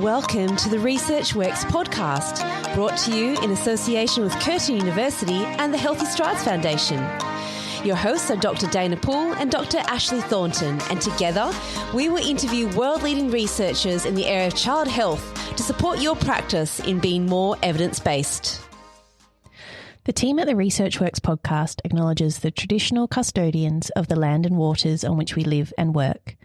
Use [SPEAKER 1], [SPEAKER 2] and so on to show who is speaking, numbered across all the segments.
[SPEAKER 1] Welcome to the Research Works podcast, brought to you in association with Curtin University and the Healthy Strides Foundation. Your hosts are Dr. Dana Poole and Dr. Ashley Thornton, and together we will interview world-leading researchers in the area of child health to support your practice in being more evidence-based.
[SPEAKER 2] The team at the Research Works podcast acknowledges the traditional custodians of the land and waters on which we live and work.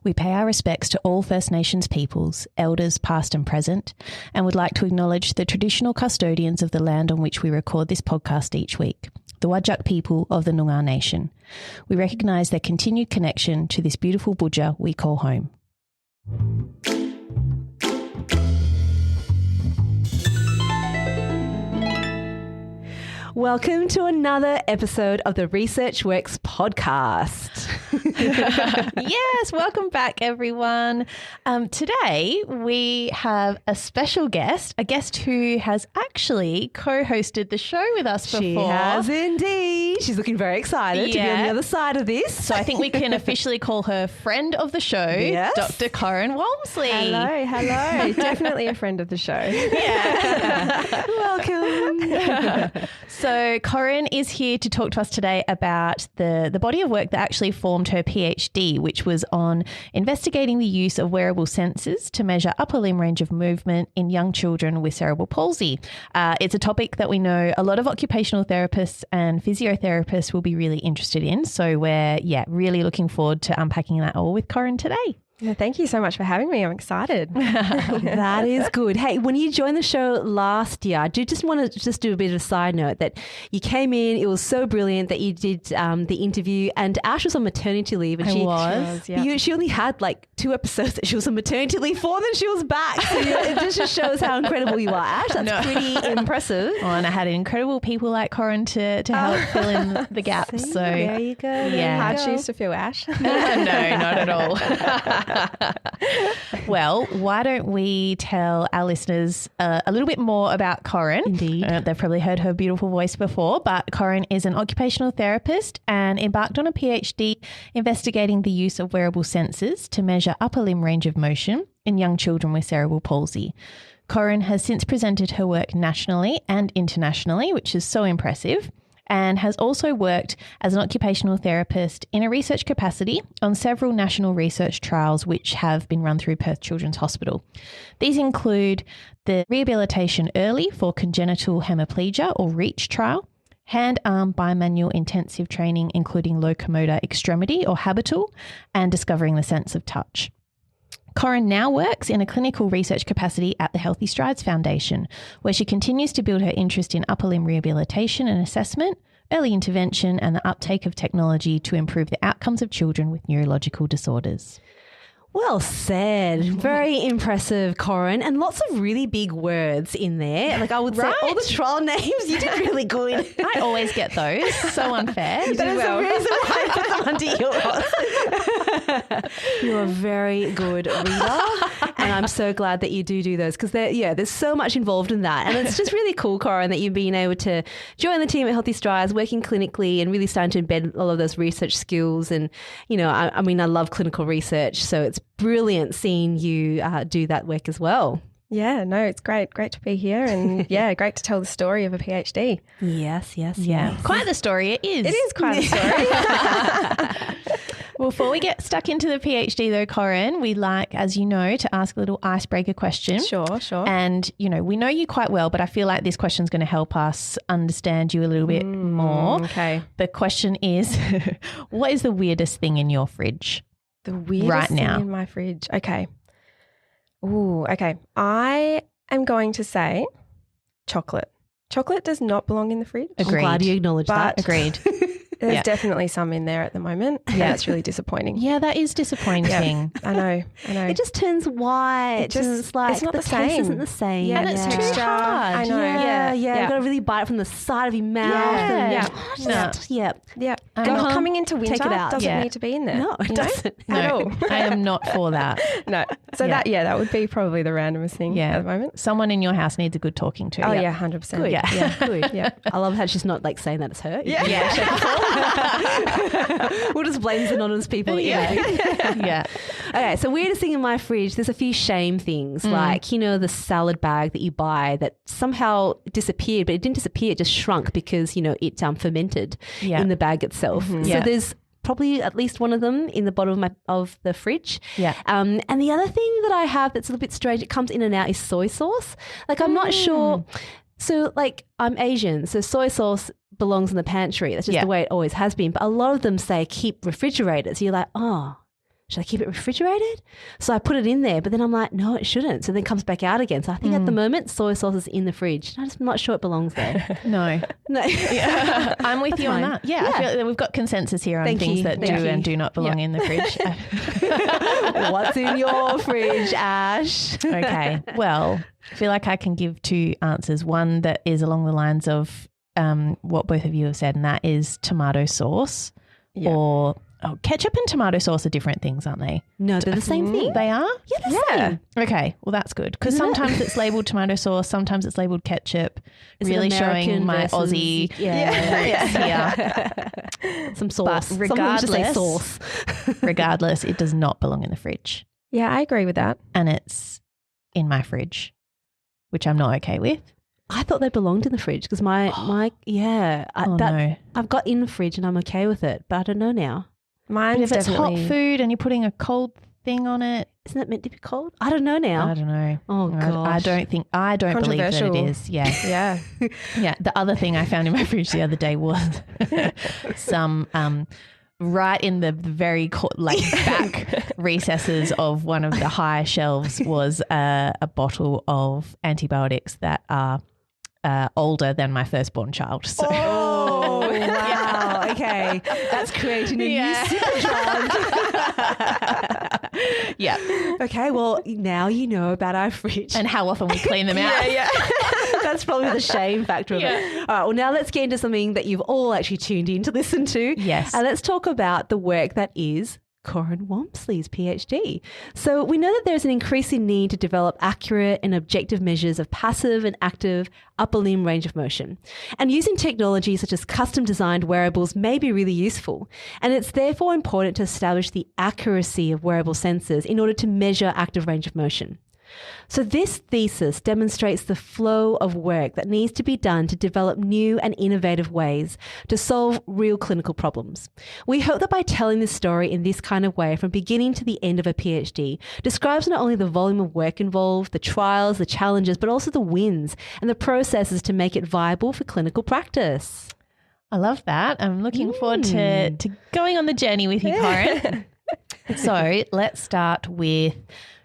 [SPEAKER 2] We pay our respects to all First Nations peoples, elders past and present, and would like to acknowledge the traditional custodians of the land on which we record this podcast each week, the Whadjuk people of the Noongar Nation. We recognise their continued connection to this beautiful budja we call home.
[SPEAKER 1] Welcome to another episode of the Research Works podcast.
[SPEAKER 2] Yes, welcome back, everyone. Today we have a special guest, a guest who has actually co-hosted the show with us before.
[SPEAKER 1] She has indeed. She's looking very excited to be on the other side of this.
[SPEAKER 2] So I think we can officially call her friend of the show, yes. Dr. Corrin Walmsley.
[SPEAKER 3] Hello. Definitely a friend of the show.
[SPEAKER 2] Yeah.
[SPEAKER 1] Welcome.
[SPEAKER 2] So Corrin is here to talk to us today about the body of work that actually formed her PhD, which was on investigating the use of wearable sensors to measure upper limb range of movement in young children with cerebral palsy. It's a topic that we know a lot of occupational therapists and physiotherapists will be really interested in. So we're really looking forward to unpacking that all with Corrin today.
[SPEAKER 3] Yeah, thank you so much for having me. I'm excited.
[SPEAKER 1] That is good. Hey, when you joined the show last year, I do just want to do a bit of a side note that you came in. It was so brilliant that you did the interview, and Ash was on maternity leave. And she only had like 2 episodes that she was on maternity leave for, then she was back. So it just shows how incredible you are, Ash. That's pretty impressive.
[SPEAKER 2] Oh, and I had incredible people like Corrin to help fill in the gaps.
[SPEAKER 1] See,
[SPEAKER 2] so
[SPEAKER 1] there you go.
[SPEAKER 3] Hard shoes to fill, Ash.
[SPEAKER 2] No, not at all. Well, why don't we tell our listeners a little bit more about Corrin?
[SPEAKER 1] Indeed.
[SPEAKER 2] They've probably heard her beautiful voice before, but Corrin is an occupational therapist and embarked on a PhD investigating the use of wearable sensors to measure upper limb range of motion in young children with cerebral palsy. Corrin has since presented her work nationally and internationally, which is so impressive, and has also worked as an occupational therapist in a research capacity on several national research trials which have been run through Perth Children's Hospital. These include the Rehabilitation Early for Congenital Hemiplegia or REACH trial, hand-arm bimanual intensive training including locomotor extremity or habital, and discovering the sense of touch. Corrin now works in a clinical research capacity at the Healthy Strides Foundation, where she continues to build her interest in upper limb rehabilitation and assessment, early intervention, and the uptake of technology to improve the outcomes of children with neurological disorders.
[SPEAKER 1] Well said. Very impressive, Corrin, and lots of really big words in there. Like I would say all the trial names, you did really good.
[SPEAKER 2] I always get those. So unfair.
[SPEAKER 1] You did well. There's a reason why I put them under yours. You're a very good reader, and I'm so glad that you do those because there's so much involved in that. And it's just really cool, Corrin, that you've been able to join the team at Healthy Strides, working clinically and really starting to embed all of those research skills. And, I love clinical research, so it's brilliant seeing you do that work as well.
[SPEAKER 3] Yeah, no, it's great to be here, and great to tell the story of a PhD.
[SPEAKER 1] Yes.
[SPEAKER 2] Quite the story it is.
[SPEAKER 3] It is quite a story.
[SPEAKER 2] Before we get stuck into the PhD though, Corrin, we like, as you know, to ask a little icebreaker question.
[SPEAKER 3] Sure.
[SPEAKER 2] And, we know you quite well, but I feel like this question is going to help us understand you a little bit more.
[SPEAKER 3] Okay.
[SPEAKER 2] The question is, what is the weirdest thing in your fridge?
[SPEAKER 3] The weirdest
[SPEAKER 2] right now
[SPEAKER 3] thing in my fridge. Okay. Ooh, okay. I am going to say chocolate. Chocolate does not belong in the fridge.
[SPEAKER 1] I'm glad you acknowledged that.
[SPEAKER 2] Agreed.
[SPEAKER 3] There's definitely some in there at the moment. Yeah, that's really disappointing.
[SPEAKER 2] Yeah, that is disappointing.
[SPEAKER 3] I know.
[SPEAKER 1] It just turns white. It's like
[SPEAKER 3] it's not
[SPEAKER 1] the
[SPEAKER 3] the
[SPEAKER 1] taste
[SPEAKER 3] same.
[SPEAKER 1] isn't the same.
[SPEAKER 2] Yeah, and it's too hard.
[SPEAKER 3] I know.
[SPEAKER 1] Yeah. You've got to really bite it from the side of your mouth.
[SPEAKER 2] Yeah.
[SPEAKER 3] And coming into winter,
[SPEAKER 1] take it out.
[SPEAKER 3] Doesn't need to be in there.
[SPEAKER 1] No, it doesn't.
[SPEAKER 3] At all.
[SPEAKER 2] I am not for that.
[SPEAKER 3] No. So that would be probably the randomest thing at the moment.
[SPEAKER 2] Someone in your house needs a good talking to.
[SPEAKER 3] Oh, yeah, 100%.
[SPEAKER 1] Good.
[SPEAKER 3] Yeah.
[SPEAKER 1] Good. Yeah. I love how she's not like saying that it's her.
[SPEAKER 3] Yeah.
[SPEAKER 1] We'll just blame these anonymous people.
[SPEAKER 2] Yeah.
[SPEAKER 1] Okay, so weirdest thing in my fridge, there's a few shame things, like, you know, the salad bag that you buy that somehow disappeared, but it didn't disappear, it just shrunk because, you know, it fermented in the bag itself. So there's probably at least one of them in the bottom of the fridge.
[SPEAKER 2] Yeah.
[SPEAKER 1] And the other thing that I have that's a little bit strange, it comes in and out, is soy sauce. Like, I'm not sure. So, like, I'm Asian, so soy sauce belongs in the pantry. That's just the way it always has been. But a lot of them say keep refrigerated. So you're like, oh, should I keep it refrigerated? So I put it in there, but then I'm like, no, it shouldn't. So then it comes back out again. So I think at the moment, soy sauce is in the fridge. I'm just not sure it belongs there.
[SPEAKER 2] No.
[SPEAKER 1] Yeah.
[SPEAKER 2] I'm with you on that. Yeah. I feel that we've got consensus here on things that do and do not belong in the fridge.
[SPEAKER 1] What's in your fridge, Ash?
[SPEAKER 2] Okay. Well, I feel like I can give two answers. One that is along the lines of what both of you have said, and that is tomato sauce or ketchup and tomato sauce are different things, aren't they?
[SPEAKER 1] No, they're the same thing.
[SPEAKER 2] They are?
[SPEAKER 1] Yeah, they're the same.
[SPEAKER 2] Okay, well, that's good because sometimes it's labelled tomato sauce, sometimes it's labelled ketchup.
[SPEAKER 1] Is
[SPEAKER 2] really showing my Aussie
[SPEAKER 1] some sauce.
[SPEAKER 2] But regardless,
[SPEAKER 1] sauce.
[SPEAKER 2] regardless, it does not belong in the fridge.
[SPEAKER 3] Yeah, I agree with that.
[SPEAKER 2] And it's in my fridge, which I'm not okay with.
[SPEAKER 1] I thought they belonged in the fridge because I've got in the fridge and I'm okay with it, but I don't know now.
[SPEAKER 3] Mine's
[SPEAKER 2] but if
[SPEAKER 3] definitely
[SPEAKER 2] it's hot food and you're putting a cold thing on it,
[SPEAKER 1] isn't it meant to be cold? I don't know now.
[SPEAKER 2] I don't know.
[SPEAKER 1] Oh gosh.
[SPEAKER 2] I don't believe that it is. Yeah. Yeah. The other thing I found in my fridge the other day was some right in the very back recesses of one of the high shelves was a bottle of antibiotics that are older than my firstborn child. So.
[SPEAKER 1] Oh, wow. Okay. That's creating a new super drug.
[SPEAKER 2] Yeah.
[SPEAKER 1] Okay, well, now you know about our fridge.
[SPEAKER 2] And how often we clean them out.
[SPEAKER 1] Yeah. That's probably the shame factor of it. All right, well, now let's get into something that you've all actually tuned in to listen to.
[SPEAKER 2] Yes.
[SPEAKER 1] And let's talk about the work that is Corrin Walmsley's PhD. So we know that there's an increasing need to develop accurate and objective measures of passive and active upper limb range of motion. And using technology such as custom designed wearables may be really useful. And it's therefore important to establish the accuracy of wearable sensors in order to measure active range of motion. So this thesis demonstrates the flow of work that needs to be done to develop new and innovative ways to solve real clinical problems. We hope that by telling this story in this kind of way from beginning to the end of a PhD describes not only the volume of work involved, the trials, the challenges, but also the wins and the processes to make it viable for clinical practice.
[SPEAKER 2] I love that. I'm looking forward to going on the journey with you, Corrin. So let's start with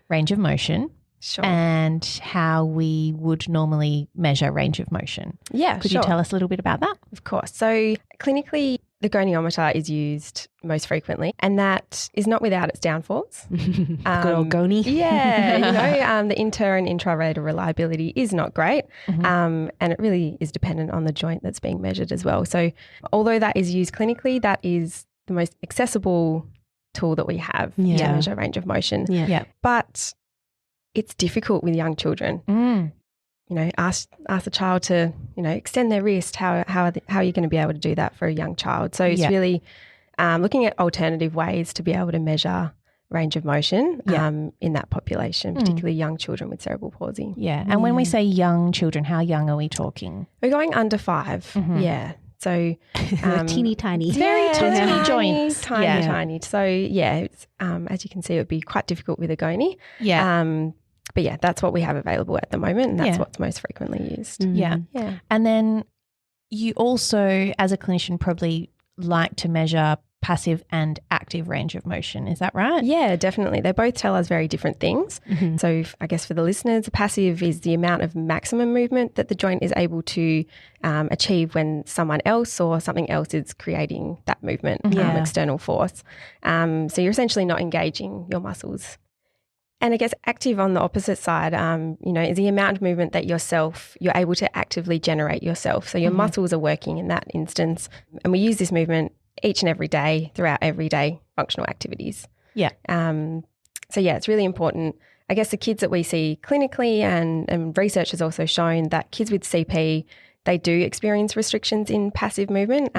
[SPEAKER 2] range of motion.
[SPEAKER 3] Sure.
[SPEAKER 2] And how we would normally measure range of motion.
[SPEAKER 3] Yeah,
[SPEAKER 2] Could you tell us a little bit about that?
[SPEAKER 3] Of course. So clinically, the goniometer is used most frequently, and that is not without its downfalls.
[SPEAKER 1] Good old goni.
[SPEAKER 3] Yeah, the inter and intra-rater reliability is not great, and it really is dependent on the joint that's being measured as well. So although that is used clinically, that is the most accessible tool that we have to measure range of motion.
[SPEAKER 1] Yeah.
[SPEAKER 3] But it's difficult with young children. You know, ask the child to, you know, extend their wrist. How are you going to be able to do that for a young child? So it's really looking at alternative ways to be able to measure range of motion in that population, particularly young children with cerebral palsy.
[SPEAKER 2] Yeah. And when we say young children, how young are we talking?
[SPEAKER 3] We're going under 5. Yeah. So
[SPEAKER 1] teeny tiny.
[SPEAKER 2] Very tiny joints.
[SPEAKER 3] Tiny. So it's, as you can see, it would be quite difficult with a goni.
[SPEAKER 2] Yeah.
[SPEAKER 3] But yeah, that's what we have available at the moment, and that's what's most frequently used.
[SPEAKER 2] Yeah. And then you also, as a clinician, probably like to measure passive and active range of motion. Is that right?
[SPEAKER 3] Yeah, definitely. They both tell us very different things. So I guess for the listeners, passive is the amount of maximum movement that the joint is able to achieve when someone else or something else is creating that movement, external force. So you're essentially not engaging your muscles. And I guess active on the opposite side, you know, is the amount of movement that you're able to actively generate yourself. So your muscles are working in that instance. And we use this movement each and every day throughout everyday functional activities.
[SPEAKER 2] Yeah.
[SPEAKER 3] So it's really important. I guess the kids that we see clinically and research has also shown that kids with CP, they do experience restrictions in passive movement.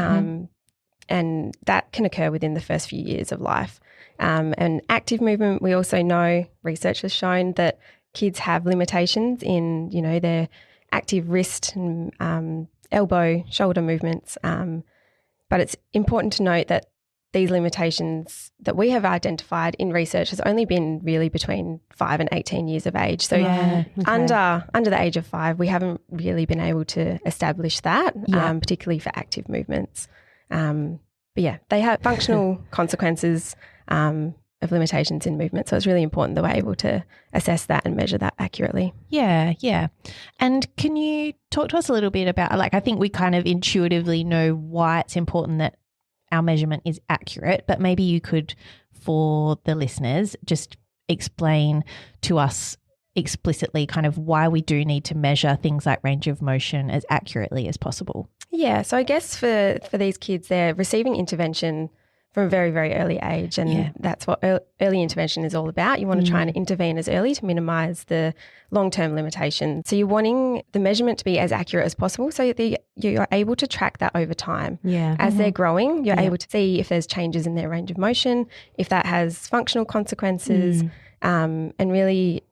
[SPEAKER 3] and that can occur within the first few years of life. And active movement, we also know, research has shown that kids have limitations in, their active wrist and elbow, shoulder movements. But it's important to note that these limitations that we have identified in research has only been really between 5 and 18 years of age. So under the age of 5, we haven't really been able to establish that, particularly for active movements. But yeah, they have functional consequences of limitations in movement. So it's really important that we're able to assess that and measure that accurately.
[SPEAKER 2] Yeah, yeah. And can you talk to us a little bit about, I think we kind of intuitively know why it's important that our measurement is accurate, but maybe you could, for the listeners, just explain to us explicitly kind of why we do need to measure things like range of motion as accurately as possible.
[SPEAKER 3] Yeah, so I guess for these kids, they're receiving intervention from a very, very early age, and that's what early intervention is all about. You want to try and intervene as early to minimise the long-term limitations. So you're wanting the measurement to be as accurate as possible so that you're able to track that over time.
[SPEAKER 1] Yeah.
[SPEAKER 3] As they're growing, you're able to see if there's changes in their range of motion, if that has functional consequences, and really,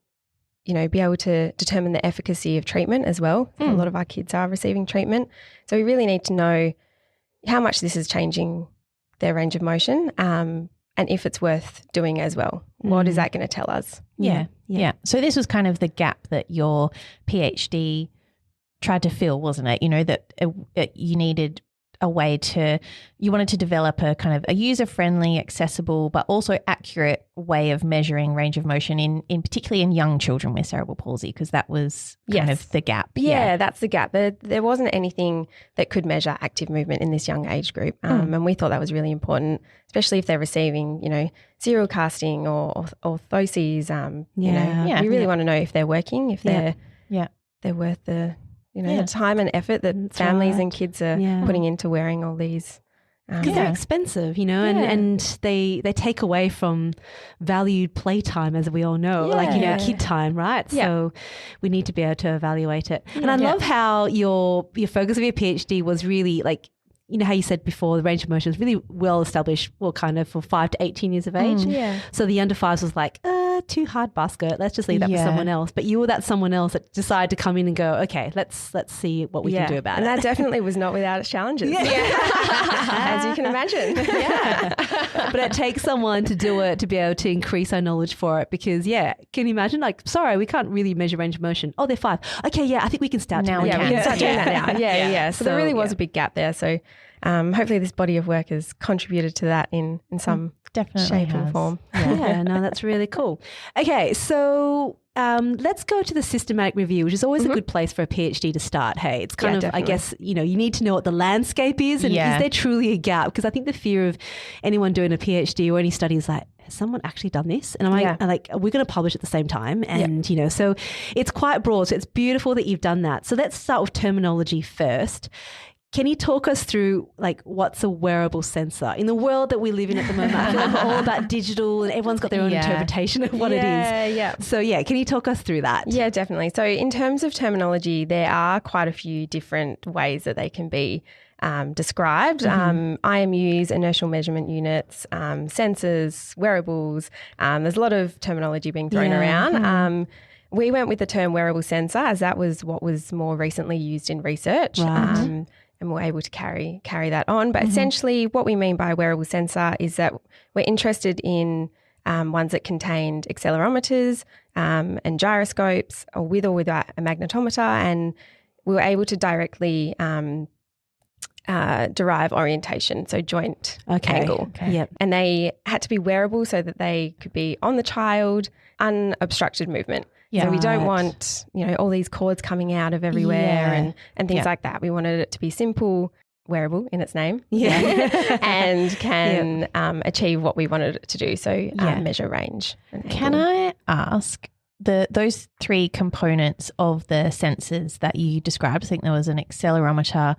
[SPEAKER 3] be able to determine the efficacy of treatment as well. A lot of our kids are receiving treatment. So we really need to know how much this is changing their range of motion, and if it's worth doing as well. What is that going to tell us?
[SPEAKER 2] Yeah. So this was kind of the gap that your PhD tried to fill, wasn't it? That you needed a way you wanted to develop a kind of a user-friendly, accessible, but also accurate way of measuring range of motion in particularly in young children with cerebral palsy, because that was kind of the gap.
[SPEAKER 3] Yeah, that's the gap. There wasn't anything that could measure active movement in this young age group, and we thought that was really important, especially if they're receiving, serial casting or orthoses. We really want to know if they're working, if they're worth the the time and effort that families and kids are putting into wearing all these.
[SPEAKER 1] Because they're expensive, and they take away from valued playtime, as we all know, kid time, right? Yeah. So we need to be able to evaluate it. And I love how your focus of your PhD was really how you said before, the range of motion is really well established, kind of for 5 to 18 years of age. So the under 5s was too hard basket. Let's just leave that for someone else. But you were that someone else that decided to come in and go, okay, let's see what we can do about it.
[SPEAKER 3] And that definitely was not without its challenges. As you can imagine.
[SPEAKER 1] But it takes someone to do it to be able to increase our knowledge for it, because can you imagine? Sorry, we can't really measure range of motion. Oh, they're 5. Okay, I think we can start
[SPEAKER 2] now.
[SPEAKER 3] We can start doing that now. So there really was a big gap there. So hopefully this body of work has contributed to that in some shape and form.
[SPEAKER 1] No, that's really cool. Okay, so let's go to the systematic review, which is always a good place for a PhD to start. Hey, it's kind of, definitely. I guess, you need to know what the landscape is, and is there truly a gap? Because I think the fear of anyone doing a PhD or any study is has someone actually done this? And are we going to publish at the same time? And, so it's quite broad. So it's beautiful that you've done that. So let's start with terminology first. Can you talk us through what's a wearable sensor? In the world that we live in at the moment, I feel like we're all about digital and everyone's got their own interpretation of what it is.
[SPEAKER 3] Yeah.
[SPEAKER 1] So can you talk us through that?
[SPEAKER 3] Yeah, definitely. So in terms of terminology, there are quite a few different ways that they can be described. IMUs, inertial measurement units, sensors, wearables. There's a lot of terminology being thrown around. We went with the term wearable sensor as that was what was more recently used in research. Right. And we're able to carry that on. But essentially what we mean by a wearable sensor is that we're interested in ones that contained accelerometers and gyroscopes, or without a magnetometer, and we were able to directly derive orientation, so joint angle.
[SPEAKER 1] Yep.
[SPEAKER 3] And they had to be wearable so that they could be on the child, unobstructed movement. So we don't want, all these cords coming out of everywhere and things like that. We wanted it to be simple, wearable in its name, and can achieve what we wanted it to do. So measure range.
[SPEAKER 2] Can I ask, those 3 components of the sensors that you described? I think there was an accelerometer,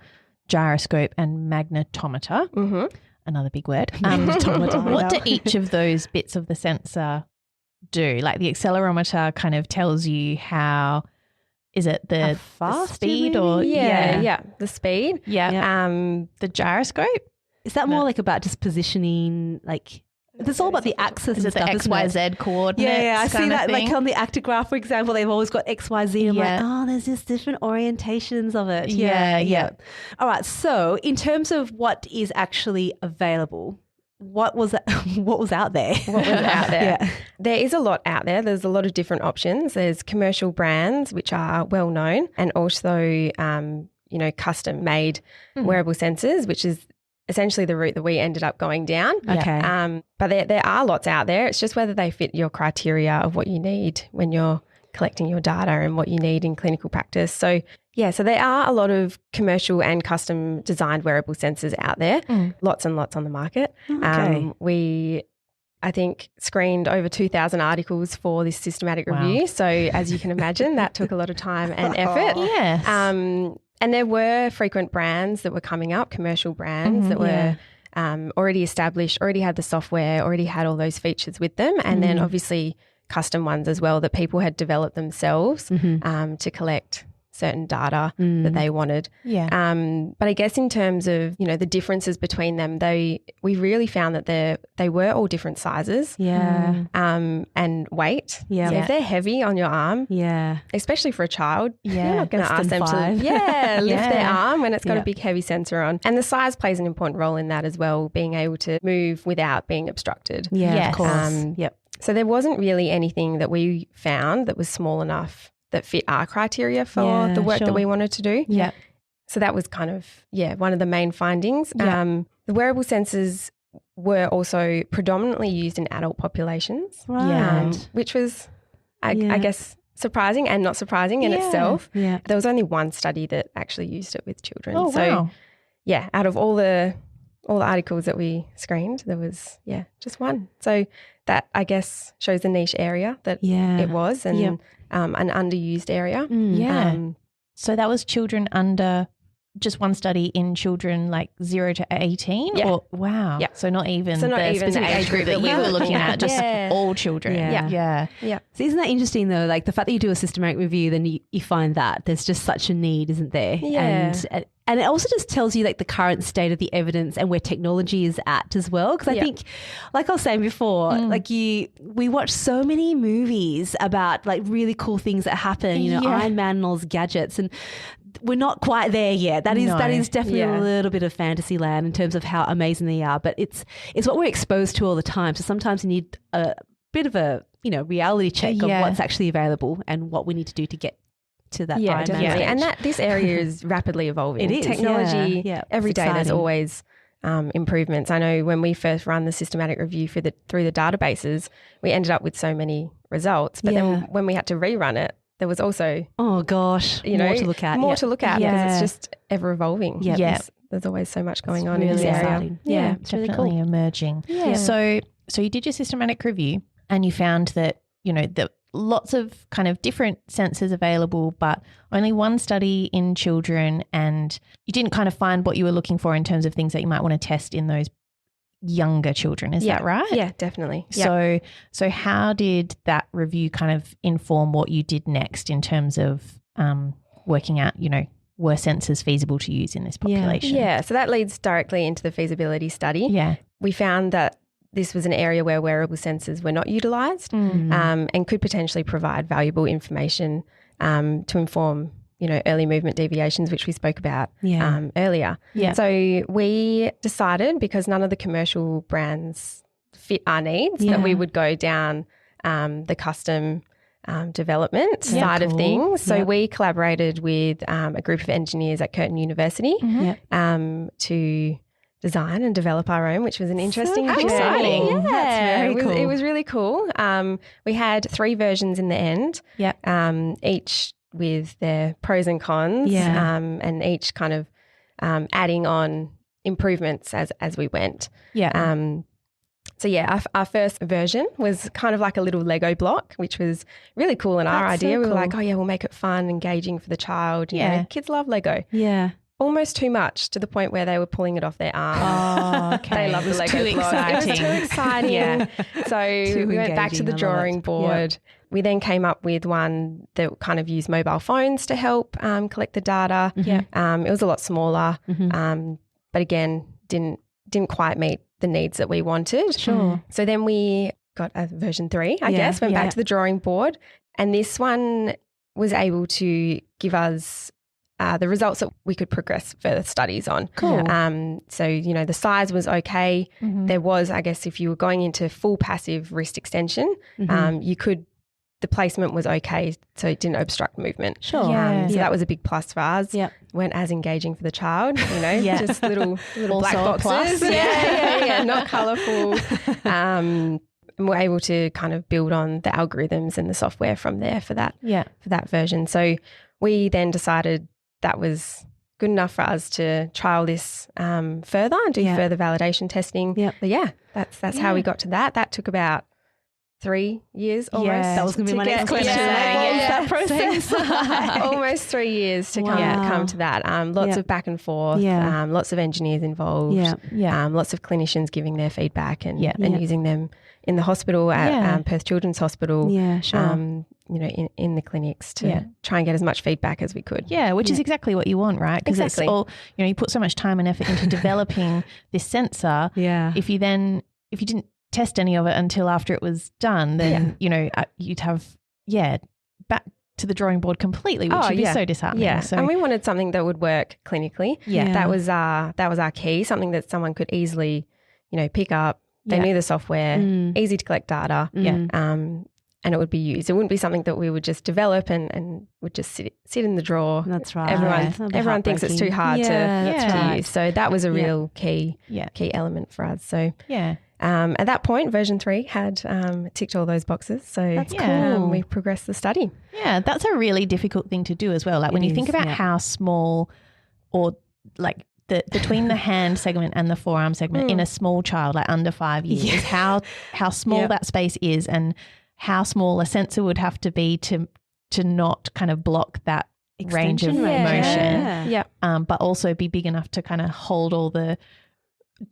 [SPEAKER 2] gyroscope, and magnetometer. Another big word. What do each of those bits of the sensor do? Like the accelerometer kind of tells you how, is it the speed or
[SPEAKER 3] the speed.
[SPEAKER 2] the gyroscope?
[SPEAKER 1] Is that more like about just positioning, like it's all about the axis and
[SPEAKER 2] Is it
[SPEAKER 1] stuff,
[SPEAKER 2] the
[SPEAKER 1] isn't it?
[SPEAKER 2] XYZ coordinates?
[SPEAKER 1] Yeah, I see
[SPEAKER 2] kind of
[SPEAKER 1] that.
[SPEAKER 2] thing?
[SPEAKER 1] Like on the actigraph, for example, they've always got XYZ. I'm
[SPEAKER 2] Yeah.
[SPEAKER 1] like, oh, there's just different orientations of it.
[SPEAKER 2] Yeah.
[SPEAKER 1] All right. So, in terms of what is actually available, what was what was out there?
[SPEAKER 3] What was out there?
[SPEAKER 1] Yeah.
[SPEAKER 3] There is a lot out there. There's a lot of different options. There's commercial brands, which are well known, and also, custom made wearable sensors, which is essentially the route that we ended up going down.
[SPEAKER 1] Okay.
[SPEAKER 3] But there are lots out there. It's just whether they fit your criteria of what you need when you're collecting your data and what you need in clinical practice. So there are a lot of commercial and custom designed wearable sensors out there, lots and lots on the market.
[SPEAKER 1] Okay.
[SPEAKER 3] We, I think, screened over 2,000 articles for this systematic review. So as you can imagine, that took a lot of time and effort.
[SPEAKER 2] Yes.
[SPEAKER 3] And there were frequent brands that were coming up, commercial brands that were already established, already had the software, already had all those features with them. And then obviously custom ones as well that people had developed themselves to collect certain data that they wanted.
[SPEAKER 2] Yeah.
[SPEAKER 3] But I guess in terms of, the differences between them, we really found that they were all different sizes and weight.
[SPEAKER 1] Yeah.
[SPEAKER 3] So if they're heavy on your arm, especially for a child, you're not going to ask them to lift their arm when it's got a big heavy sensor on. And the size plays an important role in that as well, being able to move without being obstructed.
[SPEAKER 1] Yeah, of course.
[SPEAKER 3] So there wasn't really anything that we found that was small enough that fit our criteria for the work that we wanted to do.
[SPEAKER 2] Yeah.
[SPEAKER 3] So that was kind of, one of the main findings. The wearable sensors were also predominantly used in adult populations, which was, I guess, surprising and not surprising in itself.
[SPEAKER 1] Yeah.
[SPEAKER 3] There was only one study that actually used it with children.
[SPEAKER 2] Oh,
[SPEAKER 3] so, out of all the articles that we screened, there was, just one. So that, I guess, shows the niche area that it was and an underused area.
[SPEAKER 2] So that was children under, just one study in children like 0 to 18?
[SPEAKER 3] Yeah.
[SPEAKER 2] Wow.
[SPEAKER 3] Yeah.
[SPEAKER 2] So not even
[SPEAKER 3] So not
[SPEAKER 2] the
[SPEAKER 3] even the
[SPEAKER 2] specific
[SPEAKER 3] age
[SPEAKER 2] age group
[SPEAKER 3] group
[SPEAKER 2] that we
[SPEAKER 3] that we
[SPEAKER 2] were
[SPEAKER 3] were
[SPEAKER 2] looking
[SPEAKER 3] looking
[SPEAKER 2] at, just
[SPEAKER 3] at.
[SPEAKER 2] all children.
[SPEAKER 1] Yeah. So isn't that interesting though? Like the fact that you do a systematic review, then you find that there's just such a need, isn't there?
[SPEAKER 3] Yeah.
[SPEAKER 1] And it also just tells you like the current state of the evidence and where technology is at as well. Because I think, like I was saying before, we watch so many movies about like really cool things that happen, Iron Man and all those gadgets, and we're not quite there yet. That is definitely a little bit of fantasy land in terms of how amazing they are. But it's what we're exposed to all the time. So sometimes you need a bit of a reality check of what's actually available and what we need to do to get to that Iron Man
[SPEAKER 3] definitely.
[SPEAKER 1] stage.
[SPEAKER 3] And this area is rapidly evolving.
[SPEAKER 1] It is,
[SPEAKER 3] technology. Every
[SPEAKER 1] It's
[SPEAKER 3] day there's
[SPEAKER 1] exciting.
[SPEAKER 3] always improvements. I know when we first run the systematic review through the databases, we ended up with so many results. But then when we had to rerun it, there was also
[SPEAKER 1] Oh gosh, more to look at.
[SPEAKER 3] More to look at because it's just ever evolving.
[SPEAKER 1] Yeah.
[SPEAKER 3] There's always so much going on in
[SPEAKER 1] really
[SPEAKER 3] this area.
[SPEAKER 1] exciting.
[SPEAKER 2] Yeah,
[SPEAKER 1] It's really
[SPEAKER 2] definitely
[SPEAKER 1] cool.
[SPEAKER 2] emerging.
[SPEAKER 3] Yeah.
[SPEAKER 2] So you did your systematic review and you found that, that lots of kind of different sensors available, but only one study in children, and you didn't kind of find what you were looking for in terms of things that you might want to test in those younger children. Is that right?
[SPEAKER 3] Yeah, definitely. Yeah.
[SPEAKER 2] So how did that review kind of inform what you did next in terms of working out, were sensors feasible to use in this population?
[SPEAKER 3] Yeah, so that leads directly into the feasibility study.
[SPEAKER 2] Yeah.
[SPEAKER 3] We found that this was an area where wearable sensors were not utilised and could potentially provide valuable information to inform, early movement deviations, which we spoke about earlier.
[SPEAKER 2] Yeah.
[SPEAKER 3] So we decided, because none of the commercial brands fit our needs, that we would go down the custom development side of things. So we collaborated with a group of engineers at Curtin University to design and develop our own, which was an interesting journey.
[SPEAKER 2] exciting.
[SPEAKER 3] Yeah,
[SPEAKER 1] That's very cool.
[SPEAKER 3] It was really cool. We had 3 versions in the end, each with their pros and cons, and each kind of adding on improvements as we went. So our first version was kind of like a little Lego block, which was really cool. And our idea, we were like, we'll make it fun, engaging for the child. You know, kids love Lego.
[SPEAKER 1] Yeah.
[SPEAKER 3] Almost too much, to the point where they were pulling it off their arm.
[SPEAKER 2] Oh, okay.
[SPEAKER 3] They loved the Lego
[SPEAKER 2] too
[SPEAKER 3] block.
[SPEAKER 2] exciting.
[SPEAKER 3] It was too exciting. So we went back to the
[SPEAKER 1] engaging. I love
[SPEAKER 3] drawing
[SPEAKER 1] it.
[SPEAKER 3] board. We then came up with one that kind of used mobile phones to help collect the data. It was a lot smaller, but again, didn't didn't quite meet the needs that we wanted.
[SPEAKER 1] Sure.
[SPEAKER 3] So then we got a version 3, I guess, went back to the drawing board. And this one was able to give us the results that we could progress further studies on.
[SPEAKER 1] Cool.
[SPEAKER 3] So, the size was okay. There was, I guess, if you were going into full passive wrist extension, the placement was okay, so it didn't obstruct movement.
[SPEAKER 1] Sure.
[SPEAKER 3] So that was a big plus for us.
[SPEAKER 1] Yeah.
[SPEAKER 3] Weren't as engaging for the child, just little black
[SPEAKER 2] Also a
[SPEAKER 3] boxes.
[SPEAKER 2] plus.
[SPEAKER 3] Not colourful. And we're able to kind of build on the algorithms and the software from there for that version. So we then decided that was good enough for us to trial this further and do further validation testing.
[SPEAKER 1] Yeah.
[SPEAKER 3] But that's how we got to that. That took about 3 years almost.
[SPEAKER 1] That was going to be my next question. What was that process like?
[SPEAKER 3] Almost 3 years to come to that. Lots of back and forth, lots of engineers involved, lots of clinicians giving their feedback and using them in the hospital at Perth Children's Hospital.
[SPEAKER 1] Yeah, sure.
[SPEAKER 3] In the clinics to try and get as much feedback as we could.
[SPEAKER 2] Yeah, which is exactly what you want, right? Because it's all, you put so much time and effort into developing this sensor.
[SPEAKER 1] Yeah.
[SPEAKER 2] If you didn't test any of it until after it was done, then, you'd have, back to the drawing board completely, which would be so disheartening.
[SPEAKER 3] Yeah,
[SPEAKER 2] so,
[SPEAKER 3] and we wanted something that would work clinically.
[SPEAKER 2] Yeah.
[SPEAKER 3] That was our key, something that someone could easily, pick up. They knew the software, easy to collect data. And it would be used. It wouldn't be something that we would just develop and would just sit in the drawer.
[SPEAKER 1] That's right.
[SPEAKER 3] Everyone thinks it's too hard to use. So that was a real key element for us. So at that point, version 3 had ticked all those boxes. So
[SPEAKER 1] that's cool.
[SPEAKER 3] We progressed the study.
[SPEAKER 2] Yeah, that's a really difficult thing to do as well. Like when you think about how small or like between the hand segment and the forearm segment in a small child, like under 5 years, how small that space is and how small a sensor would have to be to not kind of block that range of motion, but also be big enough to kind of hold all the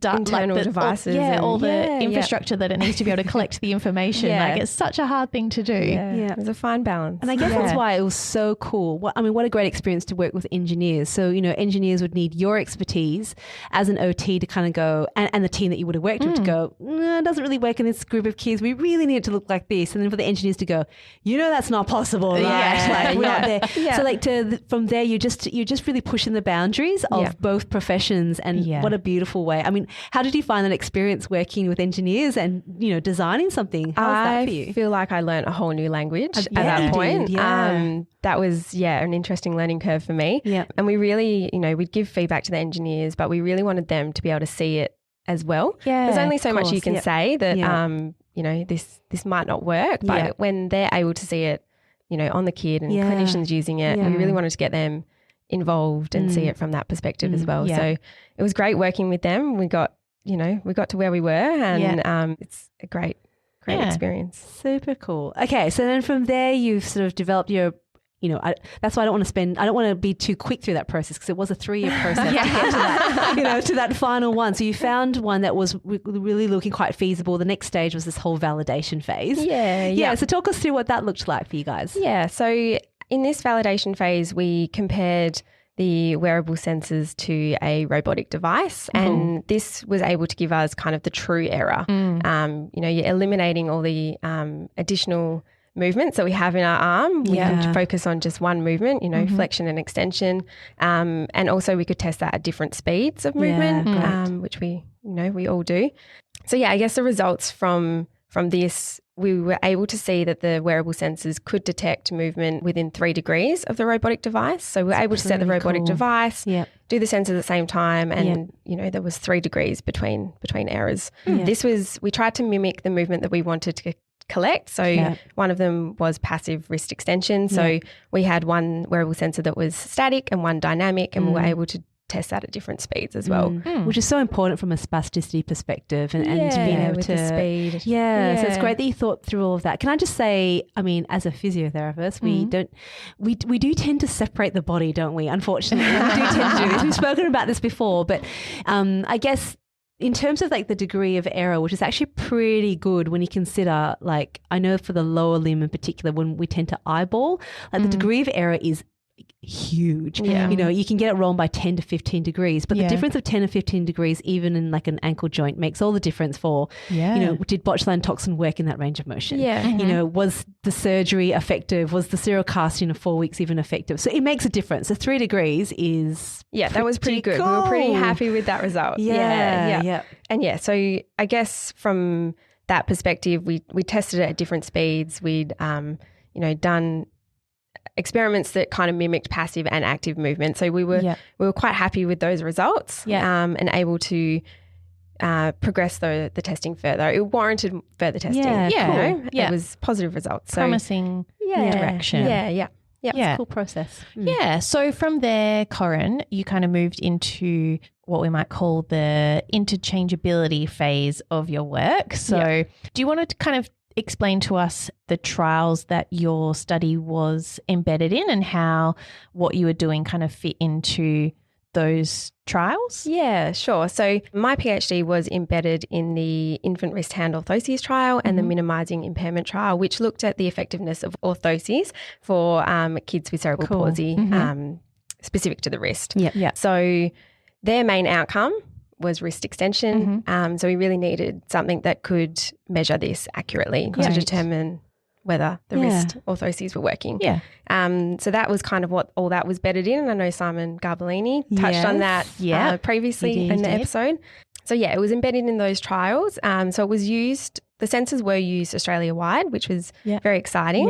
[SPEAKER 3] internal devices,
[SPEAKER 2] all the infrastructure that it needs to be able to collect the information. Like it's such a hard thing to do.
[SPEAKER 3] It's a fine balance,
[SPEAKER 1] and I guess that's why it was so cool. What a great experience to work with engineers. So engineers would need your expertise as an OT to kind of go, and the team that you would have worked with to go, no, it doesn't really work in this group of kids. We really need it to look like this, and then for the engineers to go, that's not possible, right? We're not there. So from there, you're just really pushing the boundaries of both professions, and what a beautiful way. I mean, how did you find that experience working with engineers and, designing something? How was that for you?
[SPEAKER 3] I feel like I learned a whole new language at that point. That was, an interesting learning curve for me.
[SPEAKER 1] Yeah.
[SPEAKER 3] And we really, we'd give feedback to the engineers, but we really wanted them to be able to see it as well.
[SPEAKER 1] Yeah,
[SPEAKER 3] there's only so much you can say that, this might not work, but when they're able to see it, on the kid and clinicians using it, we really wanted to get them involved and see it from that perspective as well. So it was great working with them. We got to where we were, and it's a great experience.
[SPEAKER 1] Super cool. Okay, so then from there you've sort of developed your, that's why I don't want to be too quick through that process, because it was a 3-year process to get to that, to that final one. So you found one that was really looking quite feasible. The next stage was this whole validation phase. Yeah. So talk us through what that looked like for you guys.
[SPEAKER 3] Yeah. So in this validation phase, we compared the wearable sensors to a robotic device, and this was able to give us kind of the true error. You're eliminating all the additional movements that we have in our arm. We can focus on just one movement, flexion and extension, and also we could test that at different speeds of movement, which we all do. So I guess the results from this, we were able to see that the wearable sensors could detect movement within 3 degrees of the robotic device. So we're able to set the robotic device, do the sensor at the same time, and there was 3 degrees between errors. We tried to mimic the movement that we wanted to collect. So one of them was passive wrist extension. So we had one wearable sensor that was static and one dynamic, and we were able to test that at different speeds as well.
[SPEAKER 1] Which is so important from a spasticity perspective and being able
[SPEAKER 3] with
[SPEAKER 1] to
[SPEAKER 3] the speed.
[SPEAKER 1] So it's great that you thought through all of that. Can I just say, as a physiotherapist, we do tend to separate the body, don't we? Unfortunately, we do tend to do this. We've spoken about this before, but I guess in terms of like the degree of error, which is actually pretty good when you consider, like, I know for the lower limb in particular, when we tend to eyeball, like the degree of error is huge.
[SPEAKER 3] Yeah.
[SPEAKER 1] You know, you can get it wrong by 10 to 15 degrees, but the
[SPEAKER 2] Yeah.
[SPEAKER 1] difference of 10 to 15 degrees, even in like an ankle joint, makes all the difference for,
[SPEAKER 2] Yeah.
[SPEAKER 1] you know, did botulinum toxin work in that range of motion?
[SPEAKER 3] Yeah.
[SPEAKER 1] You know, was the surgery effective? Was the serial casting of 4 weeks even effective? So it makes a difference. So 3 degrees is
[SPEAKER 3] That was pretty good. We were pretty
[SPEAKER 1] cool.
[SPEAKER 3] happy with that result.
[SPEAKER 1] Yeah.
[SPEAKER 3] And so I guess from that perspective, we tested it at different speeds. We'd, done experiments that kind of mimicked passive and active movement. So we were quite happy with those results and able to progress the testing further. It warranted further testing. It was positive results. So
[SPEAKER 2] Promising direction.
[SPEAKER 3] Yeah.
[SPEAKER 1] It's a cool process.
[SPEAKER 2] Yeah. So from there, Corrin, you kind of moved into what we might call the interchangeability phase of your work. So do you want to kind of explain to us the trials that your study was embedded in and how what you were doing kind of fit into those trials?
[SPEAKER 3] Yeah, sure. So my PhD was embedded in the infant wrist hand orthoses trial and the minimising impairment trial, which looked at the effectiveness of orthoses for kids with cerebral palsy, specific to the wrist.
[SPEAKER 2] Yeah.
[SPEAKER 3] So their main outcome was wrist extension. So we really needed something that could measure this accurately to determine whether the wrist orthoses were working.
[SPEAKER 2] Yeah.
[SPEAKER 3] So that was kind of what all that was bedded in. And I know Simon Garbellini touched on that previously in the episode. So it was embedded in those trials. So it was used, the sensors were used Australia-wide, which was very exciting.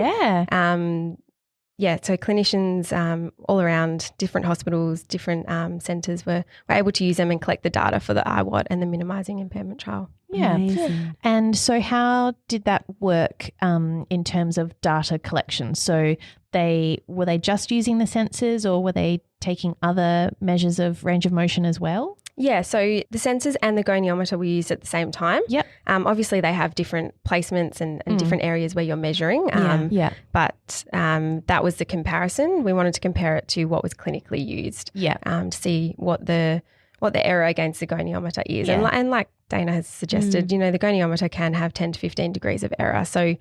[SPEAKER 2] Yeah.
[SPEAKER 3] So clinicians all around different hospitals, different centres were able to use them and collect the data for the IWAT and the minimising impairment trial.
[SPEAKER 2] Yeah.
[SPEAKER 1] Amazing.
[SPEAKER 2] And so how did that work in terms of data collection? So were they just using the sensors or were they taking other measures of range of motion as well?
[SPEAKER 3] Yeah, so the sensors and the goniometer were used at the same time.
[SPEAKER 2] Yep.
[SPEAKER 3] Obviously, they have different placements and different areas where you're measuring. But that was the comparison. We wanted to compare it to what was clinically used.
[SPEAKER 2] Yeah.
[SPEAKER 3] To see what the error against the goniometer is.
[SPEAKER 2] Yeah.
[SPEAKER 3] And like Dana has suggested, the goniometer can have 10 to 15 degrees of error. So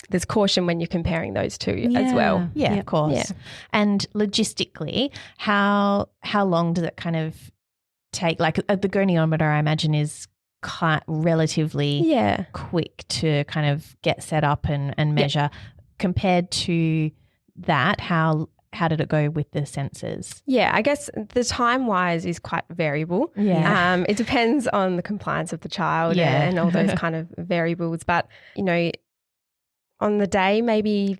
[SPEAKER 3] there's caution when you're comparing those two as well.
[SPEAKER 2] Yeah, of course.
[SPEAKER 3] Yeah.
[SPEAKER 2] And logistically, how long does it kind of take? Like the goniometer, I imagine, is relatively quick to kind of get set up and measure. Compared to that, how did it go with the sensors? Yeah,
[SPEAKER 3] I guess the time-wise is quite variable.
[SPEAKER 2] Yeah.
[SPEAKER 3] It depends on the compliance of the child and all those kind of variables. But, on the day, maybe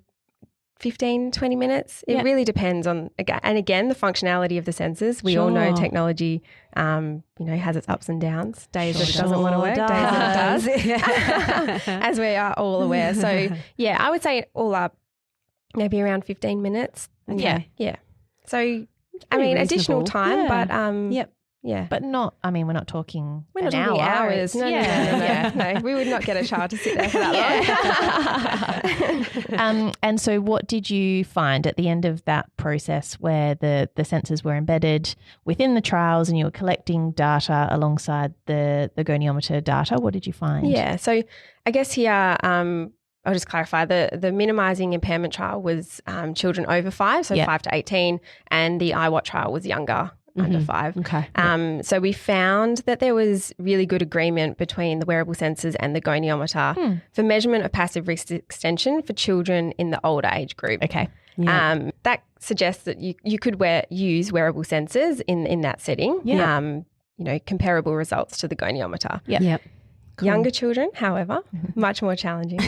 [SPEAKER 3] 15, 20 minutes. It really depends on, and again, the functionality of the sensors. We all know technology, has its ups and downs. Days that it doesn't want to work, days that it does, as we are all aware. So, I would say all up, maybe around 15 minutes.
[SPEAKER 2] Okay.
[SPEAKER 3] Yeah. So, additional time, but
[SPEAKER 2] but not. I mean, we're not talking.
[SPEAKER 3] We're not
[SPEAKER 2] an
[SPEAKER 3] talking
[SPEAKER 2] hour.
[SPEAKER 3] hours. No. No, we would not get a child to sit there for that long.
[SPEAKER 2] And so, what did you find at the end of that process, where the sensors were embedded within the trials, and you were collecting data alongside the goniometer data? What did you find?
[SPEAKER 3] Yeah. So, I guess here. I'll just clarify, the minimising impairment trial was children over 5, so 5 to 18, and the IWAT trial was younger, under 5.
[SPEAKER 2] Okay.
[SPEAKER 3] So we found that there was really good agreement between the wearable sensors and the goniometer for measurement of passive wrist extension for children in the older age group.
[SPEAKER 2] Okay.
[SPEAKER 3] Yeah. That suggests that you could use wearable sensors in that setting.
[SPEAKER 2] Yeah.
[SPEAKER 3] Comparable results to the goniometer.
[SPEAKER 2] Yep.
[SPEAKER 3] Cool. Younger children, however, much more challenging.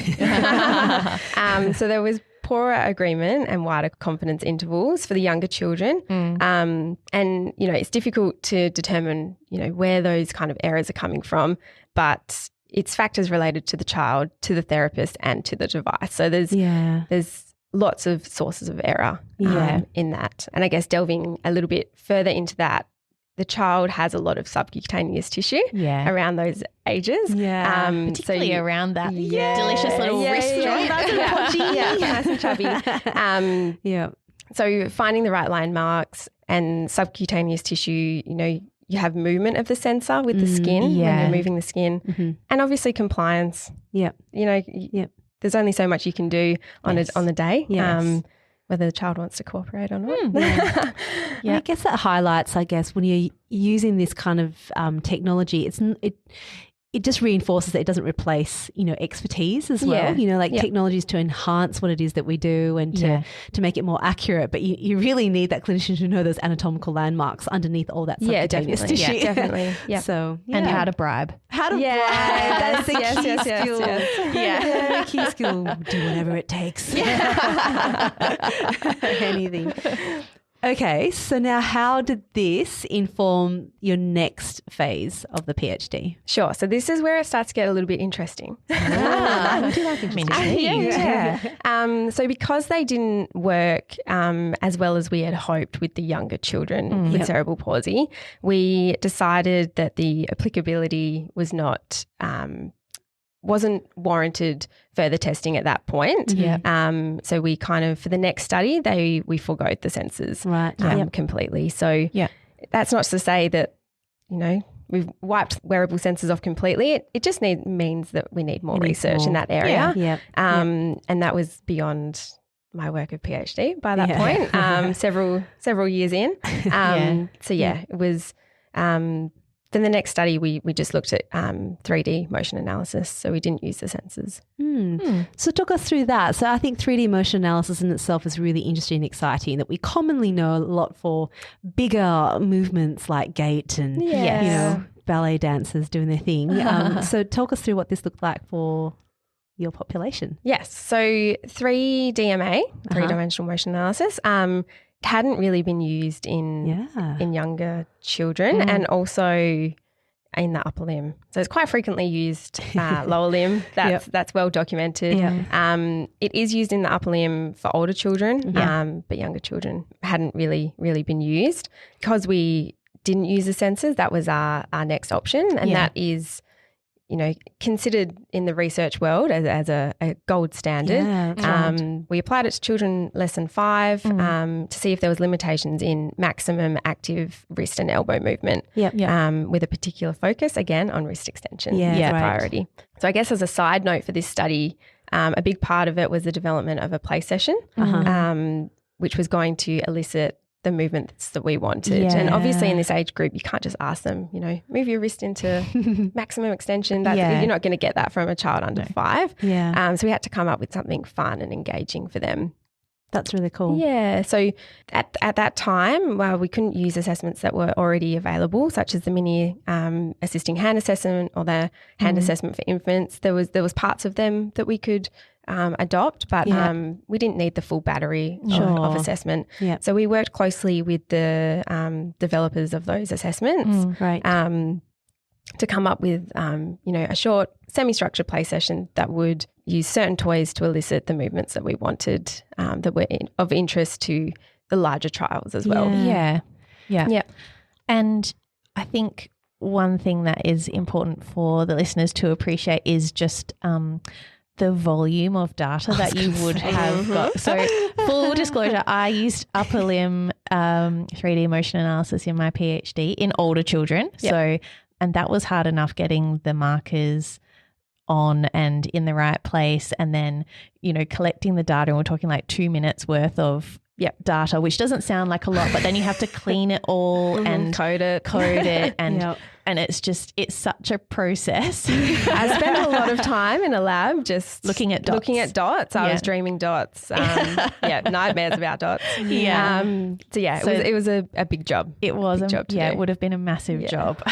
[SPEAKER 3] So there was poorer agreement and wider confidence intervals for the younger children. And, it's difficult to determine, where those kind of errors are coming from, but it's factors related to the child, to the therapist and to the device. So there's lots of sources of error in that. And I guess delving a little bit further into that, the child has a lot of subcutaneous tissue around those ages.
[SPEAKER 2] Yeah. Particularly around that delicious little wrist joint.
[SPEAKER 3] Nice and chubby. So finding the right line marks and subcutaneous tissue, you have movement of the sensor with the skin when you're moving the skin, and obviously compliance. There's only so much you can do on the day. whether the child wants to cooperate or not.
[SPEAKER 1] Yeah. I guess that highlights, when you're using this kind of technology, it just reinforces that it doesn't replace, expertise as well. Technologies to enhance what it is that we do and to make it more accurate. But you really need that clinician to know those anatomical landmarks underneath all that subcutaneous tissue.
[SPEAKER 3] Yeah, definitely. Yeah.
[SPEAKER 1] So,
[SPEAKER 2] and how to bribe.
[SPEAKER 1] How to bribe. That's the key skill. Yeah, key skill. Do whatever it takes. Anything. Okay, so now how did this inform your next phase of the PhD?
[SPEAKER 3] Sure. So this is where it starts to get a little bit interesting.
[SPEAKER 2] I do like interesting.
[SPEAKER 3] So because they didn't work as well as we had hoped with the younger children with cerebral palsy, we decided that the applicability wasn't warranted further testing at that point. So we kind of, for the next study, we forgoed the sensors completely. So that's not to say that, we've wiped wearable sensors off completely. It just means that we need more research in that area. And that was beyond my work of PhD by that point, several years in. It was... Then the next study, we just looked at 3D motion analysis, so we didn't use the sensors.
[SPEAKER 1] So talk us through that. So I think 3D motion analysis in itself is really interesting and exciting, that we commonly know a lot for bigger movements like gait and, ballet dancers doing their thing. So talk us through what this looked like for your population.
[SPEAKER 3] Yes. So 3DMA, three-dimensional motion analysis, hadn't really been used in younger children and also in the upper limb. So it's quite frequently used lower limb. That's well documented. It is used in the upper limb for older children, but younger children hadn't really been used. Because we didn't use the sensors, that was our next option, and that is considered in the research world as a gold standard. We applied it to children less than 5 to see if there was limitations in maximum active wrist and elbow movement with a particular focus, again, on wrist extension as a priority. So I guess as a side note for this study, a big part of it was the development of a play session, which was going to elicit the movements that we wanted. And obviously in this age group, you can't just ask them, move your wrist into maximum extension. You're not going to get that from a child under 5. So we had to come up with something fun and engaging for them.
[SPEAKER 1] That's really cool.
[SPEAKER 3] Yeah. So at that time, we couldn't use assessments that were already available, such as the mini assisting hand assessment or the hand assessment for infants. There was parts of them that we could adopt, but we didn't need the full battery of assessment. So we worked closely with the developers of those assessments to come up with a short semi-structured play session that would use certain toys to elicit the movements that we wanted that were of interest to the larger trials as well.
[SPEAKER 2] And I think one thing that is important for the listeners to appreciate is just the volume of data that you would have got. So full disclosure, I used upper limb 3D motion analysis in my PhD in older children. So, and that was hard enough getting the markers on and in the right place, and then, collecting the data, and we're talking like 2 minutes worth of data, which doesn't sound like a lot, but then you have to clean it all and code it and it's such a process.
[SPEAKER 3] I spent a lot of time in a lab just
[SPEAKER 2] looking at dots.
[SPEAKER 3] I was dreaming dots. Nightmares about dots. It was a big job.
[SPEAKER 2] It was it would have been a massive job.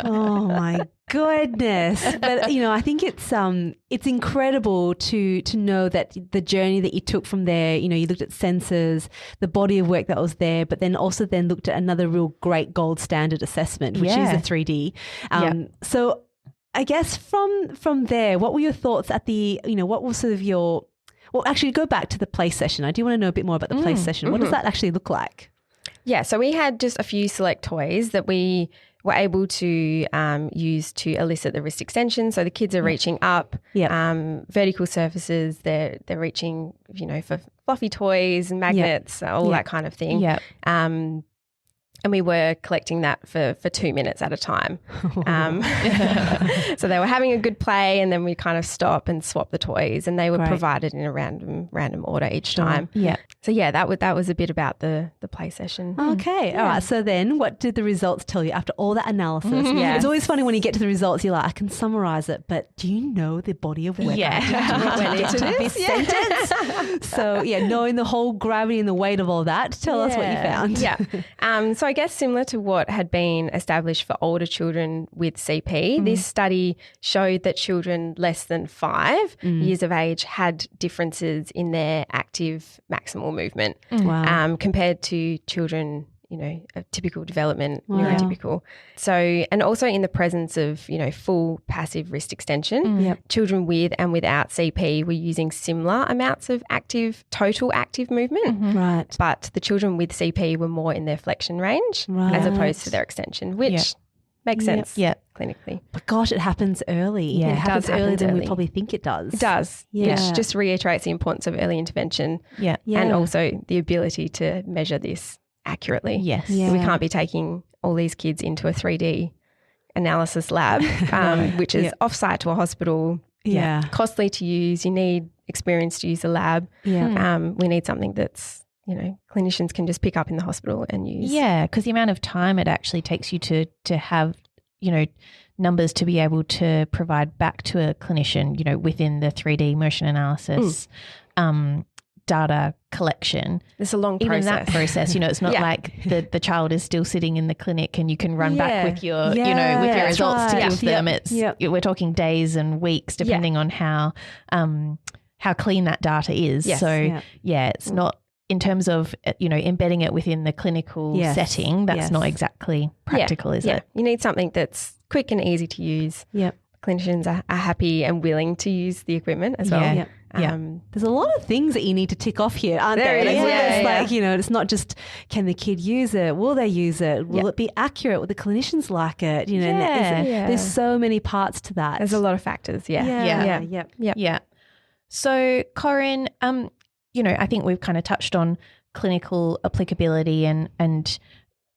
[SPEAKER 1] Oh my goodness. But I think it's incredible to know that the journey that you took from there, you looked at sensors, the body of work that was there, but then also looked at another real great gold standard assessment, which is the 3D. So I guess from there, what were your thoughts at the, what was sort of your, well, actually go back to the play session. I do want to know a bit more about the play session. What does that actually look like?
[SPEAKER 3] Yeah, so we had just a few select toys that we were able to use to elicit the wrist extension. So the kids are reaching up, vertical surfaces, they're reaching, for fluffy toys and magnets, all that kind of thing. And we were collecting that for 2 minutes at a time. So they were having a good play, and then we kind of stop and swap the toys, and they were provided in a random order each time.
[SPEAKER 2] Yeah.
[SPEAKER 3] So yeah, that was a bit about the play session.
[SPEAKER 1] Okay. All right. So then what did the results tell you after all that analysis?
[SPEAKER 3] Yes.
[SPEAKER 1] It's always funny when you get to the results, you're like, I can summarize it, but do you know the body of work? This sentence? So yeah, knowing the whole gravity and the weight of all that, tell us what you found.
[SPEAKER 3] Yeah. So I guess similar to what had been established for older children with CP, this study showed that children less than 5 years of age had differences in their active maximal movement compared to children, of typical development, neurotypical. So, and also in the presence of, full passive wrist extension, children with and without CP were using similar amounts of total active movement.
[SPEAKER 1] Right.
[SPEAKER 3] But the children with CP were more in their flexion range as opposed to their extension, which makes sense clinically.
[SPEAKER 1] But gosh, it happens early.
[SPEAKER 3] Yeah,
[SPEAKER 1] it happens earlier than we
[SPEAKER 3] early.
[SPEAKER 1] probably think it does.
[SPEAKER 3] It does,
[SPEAKER 1] Yeah.
[SPEAKER 3] which just reiterates the importance of early intervention and also the ability to measure this accurately.
[SPEAKER 2] Yes.
[SPEAKER 1] Yeah.
[SPEAKER 3] So we can't be taking all these kids into a 3D analysis lab, which is off-site to a hospital, costly to use. You need experience to use the lab.
[SPEAKER 1] Yeah.
[SPEAKER 3] We need something that's, clinicians can just pick up in the hospital and use.
[SPEAKER 2] Yeah, because the amount of time it actually takes you to have, numbers to be able to provide back to a clinician, within the 3D motion analysis data collection.
[SPEAKER 3] It's a long
[SPEAKER 2] Even
[SPEAKER 3] process.
[SPEAKER 2] that process, it's not like the child is still sitting in the clinic and you can run back with your, with your results to give them. It's we're talking days and weeks depending on how clean that data is.
[SPEAKER 3] Yes.
[SPEAKER 2] So it's not in terms of, embedding it within the clinical setting. That's not exactly practical, is it?
[SPEAKER 3] You need something that's quick and easy to use.
[SPEAKER 1] Yep.
[SPEAKER 3] Clinicians are happy and willing to use the equipment as well.
[SPEAKER 1] Yeah. There's a lot of things that you need to tick off here, aren't there? It's it's not just can the kid use it? Will they use it? Will it be accurate? Will the clinicians like it? There's so many parts to that.
[SPEAKER 3] There's a lot of factors.
[SPEAKER 2] Yeah. So, Corrin, I think we've kind of touched on clinical applicability and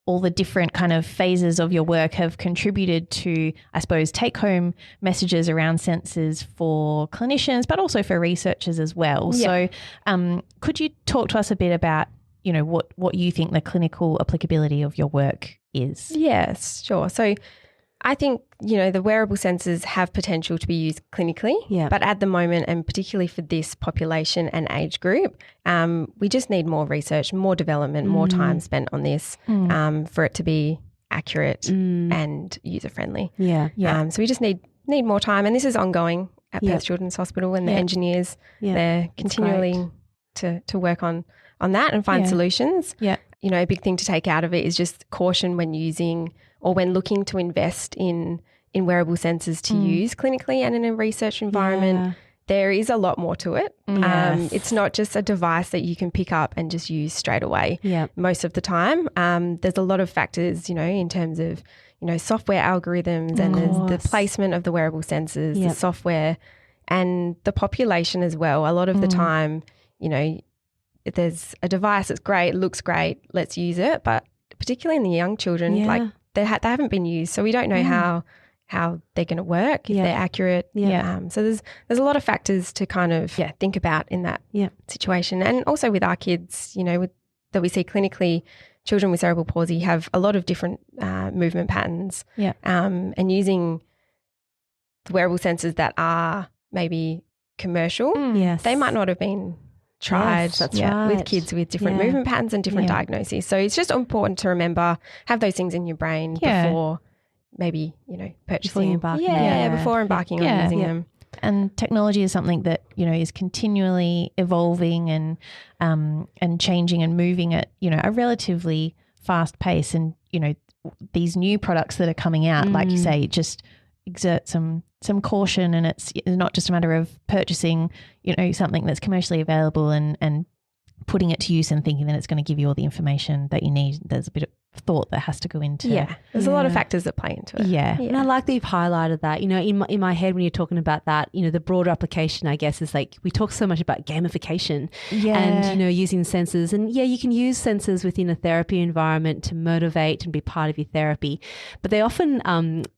[SPEAKER 2] all the different kind of phases of your work have contributed to, I suppose, take-home messages around sensors for clinicians, but also for researchers as well.
[SPEAKER 3] Yeah.
[SPEAKER 2] So could you talk to us a bit about, what you think the clinical applicability of your work is?
[SPEAKER 3] Yes, sure. So I think, the wearable sensors have potential to be used clinically, but at the moment, and particularly for this population and age group, we just need more research, more development, more time spent on this for it to be accurate and user-friendly. So we just need more time, and this is ongoing at Perth Children's Hospital, and the engineers, they're continually to work on that and find solutions. A big thing to take out of it is just caution when using or when looking to invest in wearable sensors to use clinically and in a research environment. There is a lot more to it. It's not just a device that you can pick up and just use straight away most of the time. There's a lot of factors, in terms of, software algorithms and the placement of the wearable sensors, the software and the population as well. A lot of the time, if there's a device that's great, looks great, let's use it. But particularly in the young children, they haven't been used, so we don't know how they're going to work, if they're accurate. So there's a lot of factors to kind of think about in that situation. And also with our kids, that we see clinically, children with cerebral palsy have a lot of different movement patterns. And using the wearable sensors that are maybe commercial, they might not have been tried with kids with different movement patterns and different diagnoses. So it's just important to remember, have those things in your brain before maybe, purchasing. Before embarking on using them.
[SPEAKER 2] And technology is something that, is continually evolving and changing and moving at, a relatively fast pace. And, these new products that are coming out, like you say, just exert some caution, and it's not just a matter of purchasing, something that's commercially available and putting it to use and thinking that it's going to give you all the information that you need. There's a thought that has to go into.
[SPEAKER 3] Yeah, there's a lot of factors that play into it.
[SPEAKER 2] Yeah.
[SPEAKER 1] And I like that you've highlighted that. You know, in my head when you're talking about that, you know, the broader application, I guess, is like we talk so much about gamification and, you know, using sensors. And yeah, you can use sensors within a therapy environment to motivate and be part of your therapy. But they often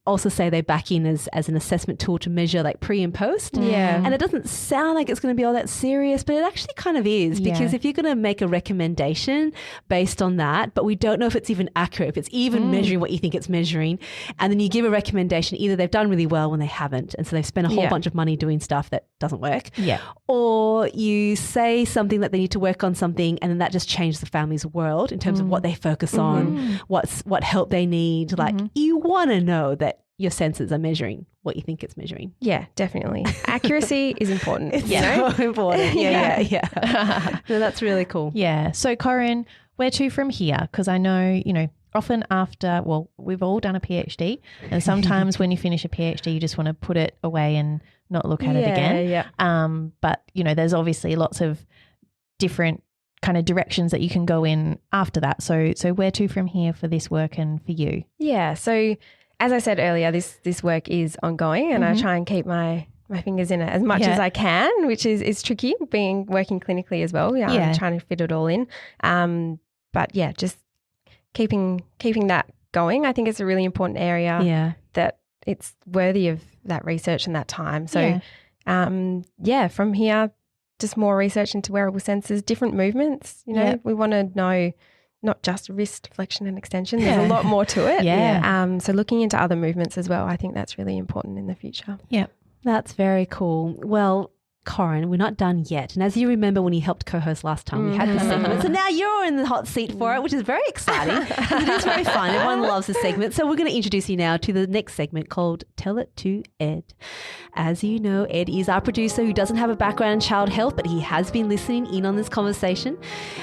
[SPEAKER 1] also say they back in as an assessment tool to measure like pre and post.
[SPEAKER 3] Yeah.
[SPEAKER 1] And it doesn't sound like it's going to be all that serious, but it actually kind of is, because if you're going to make a recommendation based on that, but we don't know if it's even accurate, if it's even measuring what you think it's measuring, and then you give a recommendation, either they've done really well when they haven't, and so they've spent a whole bunch of money doing stuff that doesn't work, or you say something that they need to work on something, and then that just changes the family's world in terms of what they focus on, what help they need. Like you want to know that your sensors are measuring what you think it's measuring.
[SPEAKER 3] Yeah, definitely. Accuracy is important.
[SPEAKER 1] It's so important. Yeah. No, that's really cool.
[SPEAKER 2] Yeah. So Corrin, where to from here? Because I know, you know, often after, well, we've all done a PhD, and sometimes when you finish a PhD, you just want to put it away and not look at it again.
[SPEAKER 3] Yeah.
[SPEAKER 2] But, you know, there's obviously lots of different kind of directions that you can go in after that. So where to from here for this work and for you?
[SPEAKER 3] Yeah. So as I said earlier, this work is ongoing, and I try and keep my fingers in it as much as I can, which is tricky working clinically as well. I'm trying to fit it all in. But yeah, just keeping that going. I think it's a really important area that it's worthy of that research and that time. So from here, just more research into wearable sensors, different movements. You know, we want to know not just wrist flexion and extension. There's a lot more to it. So looking into other movements as well, I think that's really important in the future.
[SPEAKER 2] Yeah.
[SPEAKER 1] That's very cool. Well, Corrin, we're not done yet. And as you remember when you helped co-host last time, we had this segment. So now you're in the hot seat for it, which is very exciting. It is very fun. Everyone loves this segment. So we're going to introduce you now to the next segment called Tell It to Ed. As you know, Ed is our producer who doesn't have a background in child health, but he has been listening in on this conversation.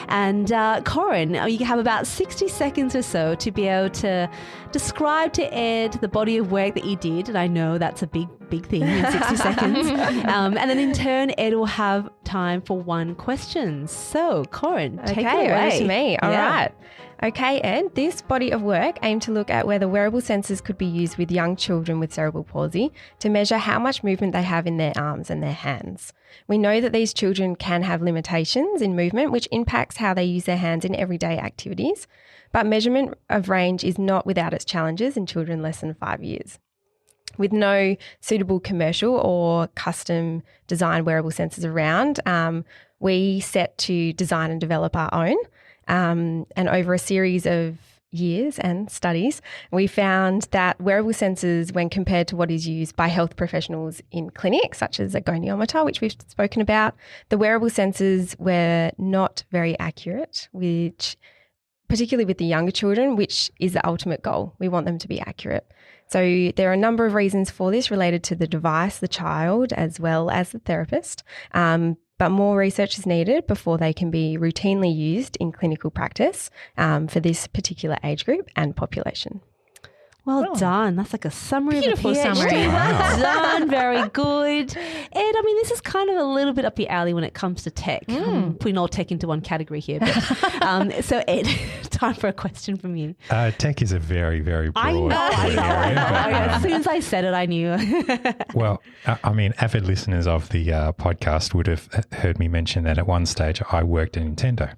[SPEAKER 1] And Corrin, you have about 60 seconds or so to be able to describe to Ed the body of work that you did. And I know that's a big thing in 60 seconds. And then in turn, Ed will have time for one question. So, Corrin, take it away.
[SPEAKER 3] Over to me. All right. Okay, Ed, this body of work aimed to look at whether wearable sensors could be used with young children with cerebral palsy to measure how much movement they have in their arms and their hands. We know that these children can have limitations in movement, which impacts how they use their hands in everyday activities. But measurement of range is not without its challenges in children less than 5 years. With no suitable commercial or custom design wearable sensors around, we set to design and develop our own. And over a series of years and studies, we found that wearable sensors, when compared to what is used by health professionals in clinics, such as a goniometer, which we've spoken about, the wearable sensors were not very accurate, particularly with the younger children, which is the ultimate goal. We want them to be accurate. So there are a number of reasons for this related to the device, the child, as well as the therapist. But more research is needed before they can be routinely used in clinical practice for this particular age group and population.
[SPEAKER 1] Well done. That's like a summary
[SPEAKER 2] Beautiful
[SPEAKER 1] of a PhD.
[SPEAKER 2] summary.
[SPEAKER 1] Well done. Very good. Ed, I mean, this is kind of a little bit up your alley when it comes to tech. I'm putting all tech into one category here. But, so, Ed, time for a question from you.
[SPEAKER 4] Tech is a very, very broad
[SPEAKER 1] I know.
[SPEAKER 4] area. But,
[SPEAKER 1] As soon as I said it, I knew.
[SPEAKER 4] well, I mean, avid listeners of the podcast would have heard me mention that at one stage I worked at Nintendo.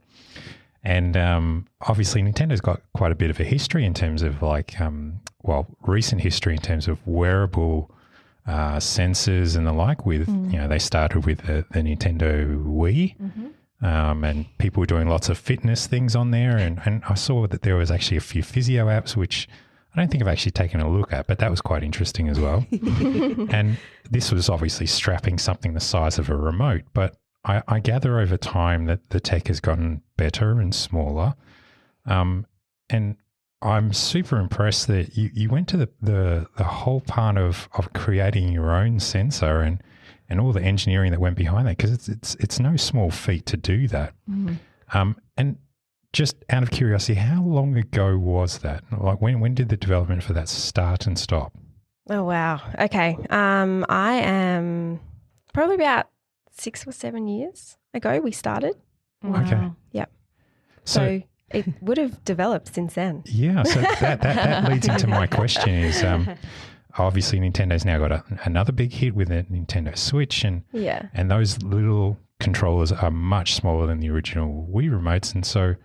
[SPEAKER 4] And obviously Nintendo's got quite a bit of a history in terms of recent history in terms of wearable sensors and the like with, they started with the Nintendo Wii and people were doing lots of fitness things on there. And I saw that there was actually a few physio apps, which I don't think I've actually taken a look at, but that was quite interesting as well. And this was obviously strapping something the size of a remote, but I gather over time that the tech has gotten better and smaller. And I'm super impressed that you went to the whole part of creating your own sensor and all the engineering that went behind that, because it's no small feat to do that. And just out of curiosity, how long ago was that? Like when did the development for that start and stop?
[SPEAKER 3] Oh, wow. Okay. I am probably about 6 or 7 years ago we started.
[SPEAKER 1] Wow.
[SPEAKER 4] Okay.
[SPEAKER 3] Yep.
[SPEAKER 4] So
[SPEAKER 3] it would have developed since then.
[SPEAKER 4] Yeah, so that leads into my question is obviously Nintendo's now got another big hit with the Nintendo Switch, and those little controllers are much smaller than the original Wii remotes. And so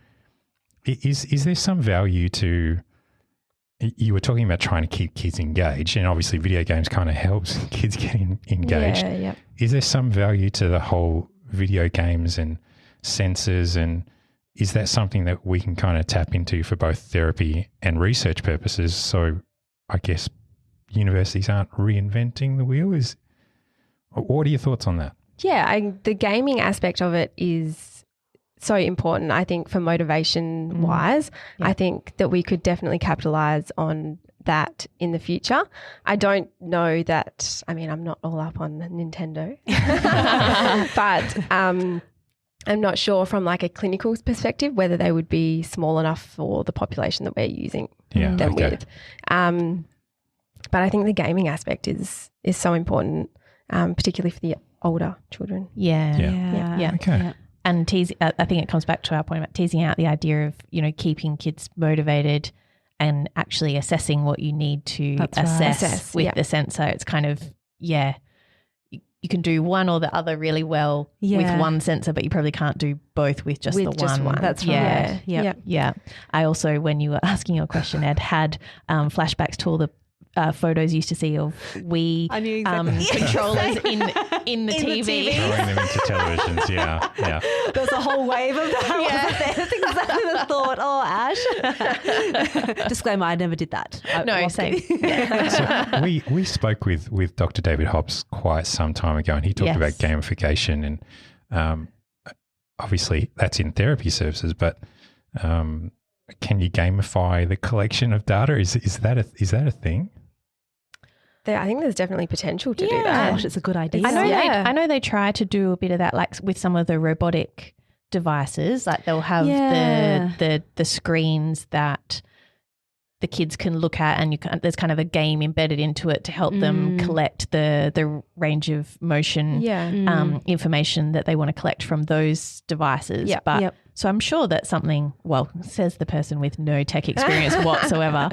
[SPEAKER 4] is there some value to, you were talking about trying to keep kids engaged, and obviously video games kind of helps kids get engaged.
[SPEAKER 3] Yeah.
[SPEAKER 4] Is there some value to the whole video games and sensors, and is that something that we can kind of tap into for both therapy and research purposes? So I guess universities aren't reinventing the wheel. What are your thoughts on that?
[SPEAKER 3] Yeah, the gaming aspect of it is so important, I think, for motivation wise. I think that we could definitely capitalize on that in the future. I don't know that, I mean, I'm not all up on Nintendo, but I'm not sure from like a clinical perspective whether they would be small enough for the population that we're using them with. But I think the gaming aspect is so important, particularly for the older children.
[SPEAKER 2] Yeah.
[SPEAKER 4] Okay.
[SPEAKER 2] Yeah. And I think it comes back to our point about teasing out the idea of, keeping kids motivated and actually assessing what you need to assess with the sensor. It's kind of, you can do one or the other really well with one sensor, but you probably can't do both with just the one.
[SPEAKER 1] That's right.
[SPEAKER 2] Yeah. I also, when you were asking your question, Ed, had flashbacks to all the photos you used to see of Wii controllers in the TV.
[SPEAKER 4] Throwing them into televisions, yeah.
[SPEAKER 1] There's a whole wave of that. Yeah. That's exactly the thought. Oh, Ash. Disclaimer, I never did that.
[SPEAKER 2] Same.
[SPEAKER 4] So we spoke with Dr. David Hobbs quite some time ago, and he talked about gamification, and obviously that's in therapy services, but can you gamify the collection of data? Is that a thing?
[SPEAKER 3] I think there's definitely potential to do that.
[SPEAKER 1] Gosh, it's a good idea.
[SPEAKER 2] I know they try to do a bit of that, like with some of the robotic devices. Like they'll have the screens that the kids can look at, and there's kind of a game embedded into it to help them collect the range of motion information that they want to collect from those devices. So I'm sure that's something, says the person with no tech experience whatsoever,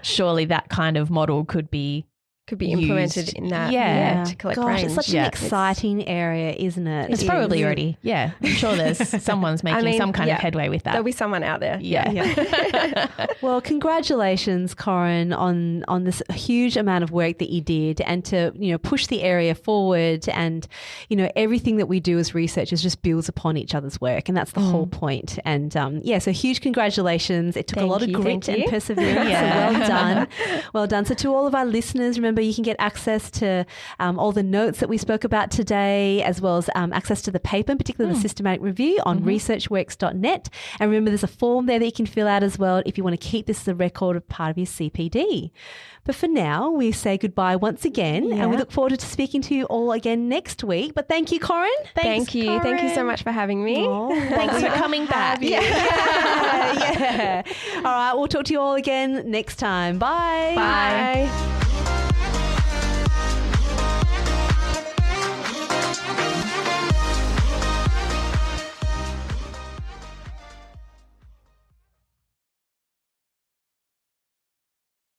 [SPEAKER 2] surely that kind of model could be
[SPEAKER 3] implemented in that to collect range.
[SPEAKER 1] It's such an exciting area, isn't it?
[SPEAKER 2] It's probably already, I'm sure there's someone's making some kind of headway with that.
[SPEAKER 3] There'll be someone out there.
[SPEAKER 1] Well, congratulations, Corrin, on this huge amount of work that you did, and to push the area forward. And everything that we do as researchers just builds upon each other's work, and that's the whole point. And so huge congratulations. It took a lot of grit and perseverance. So well done. So to all of our listeners, remember you can get access to all the notes that we spoke about today, as well as access to the paper, particularly the systematic review on researchworks.net. And remember, there's a form there that you can fill out as well if you want to keep this as a record of part of your CPD. But for now, we say goodbye once again, and we look forward to speaking to you all again next week. But thank you, Corrin.
[SPEAKER 3] Thank you. Thank you so much for having me.
[SPEAKER 2] Thanks for coming back.
[SPEAKER 1] All right, we'll talk to you all again next time. Bye.
[SPEAKER 3] Bye.